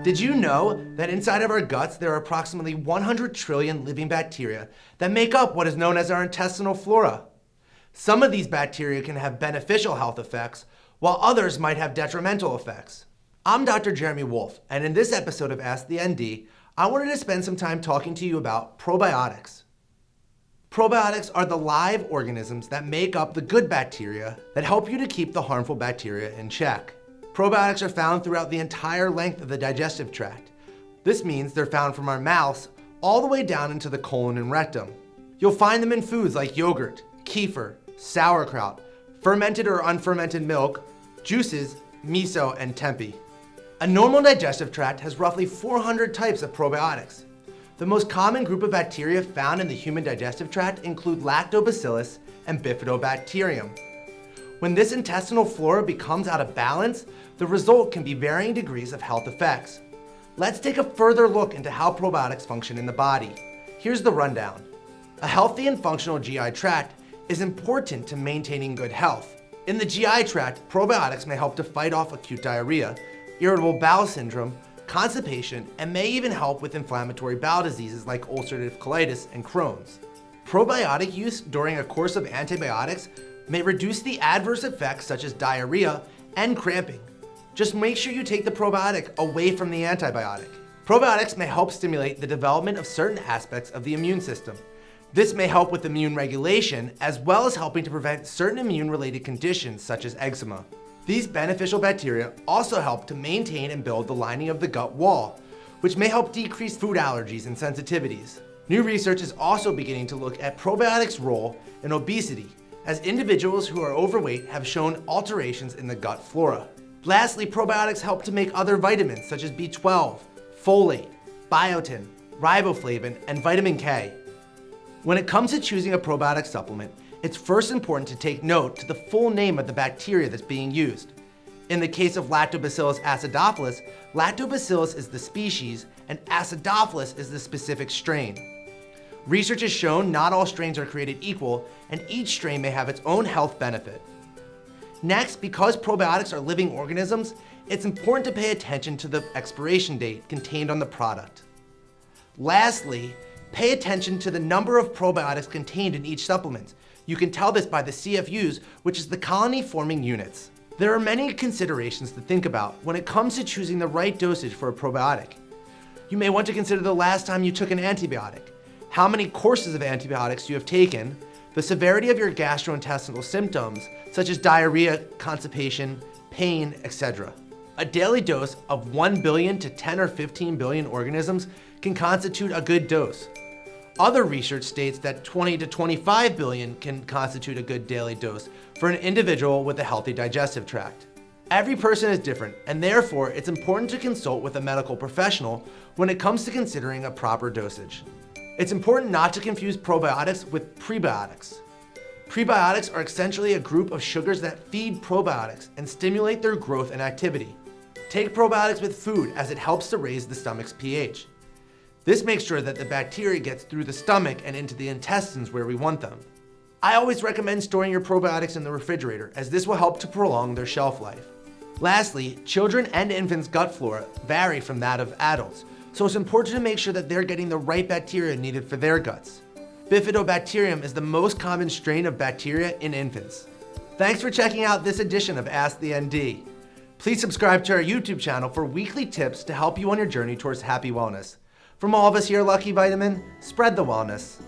Did you know that inside of our guts there are approximately 100 trillion living bacteria that make up what is known as our intestinal flora? Some of these bacteria can have beneficial health effects, while others might have detrimental effects. I'm Dr. Jeremy Wolf, and in this episode of Ask the ND, I wanted to spend some time talking to you about probiotics. Probiotics are the live organisms that make up the good bacteria that help you to keep the harmful bacteria in check. Probiotics are found throughout the entire length of the digestive tract. This means they're found from our mouths all the way down into the colon and rectum. You'll find them in foods like yogurt, kefir, sauerkraut, fermented or unfermented milk, juices, miso, and tempeh. A normal digestive tract has roughly 400 types of probiotics. The most common group of bacteria found in the human digestive tract include lactobacillus and bifidobacterium. When this intestinal flora becomes out of balance, the result can be varying degrees of health effects. Let's take a further look into how probiotics function in the body. Here's the rundown. A healthy and functional GI tract is important to maintaining good health. In the GI tract, probiotics may help to fight off acute diarrhea, irritable bowel syndrome, constipation, and may even help with inflammatory bowel diseases like ulcerative colitis and Crohn's. Probiotic use during a course of antibiotics may reduce the adverse effects such as diarrhea and cramping. Just make sure you take the probiotic away from the antibiotic. Probiotics may help stimulate the development of certain aspects of the immune system. This may help with immune regulation, as well as helping to prevent certain immune-related conditions such as eczema. These beneficial bacteria also help to maintain and build the lining of the gut wall, which may help decrease food allergies and sensitivities. New research is also beginning to look at probiotics' role in obesity, as individuals who are overweight have shown alterations in the gut flora. Lastly, probiotics help to make other vitamins such as B12, folate, biotin, riboflavin, and vitamin K. When it comes to choosing a probiotic supplement, it's first important to take note to the full name of the bacteria that's being used. In the case of Lactobacillus acidophilus, Lactobacillus is the species and Acidophilus is the specific strain. Research has shown not all strains are created equal, and each strain may have its own health benefit. Next, because probiotics are living organisms, it's important to pay attention to the expiration date contained on the product. Lastly, pay attention to the number of probiotics contained in each supplement. You can tell this by the CFUs, which is the colony-forming units. There are many considerations to think about when it comes to choosing the right dosage for a probiotic. You may want to consider the last time you took an antibiotic, how many courses of antibiotics you have taken, the severity of your gastrointestinal symptoms, such as diarrhea, constipation, pain, etc. A daily dose of 1 billion to 10 or 15 billion organisms can constitute a good dose. Other research states that 20 to 25 billion can constitute a good daily dose for an individual with a healthy digestive tract. Every person is different, and therefore it's important to consult with a medical professional when it comes to considering a proper dosage. It's important not to confuse probiotics with prebiotics. Prebiotics are essentially a group of sugars that feed probiotics and stimulate their growth and activity. Take probiotics with food as it helps to raise the stomach's pH. This makes sure that the bacteria gets through the stomach and into the intestines where we want them. I always recommend storing your probiotics in the refrigerator, as this will help to prolong their shelf life. Lastly, children and infants' gut flora vary from that of adults, so it's important to make sure that they're getting the right bacteria needed for their guts. Bifidobacterium is the most common strain of bacteria in infants. Thanks for checking out this edition of Ask the ND. Please subscribe to our YouTube channel for weekly tips to help you on your journey towards happy wellness. From all of us here at Lucky Vitamin, spread the wellness.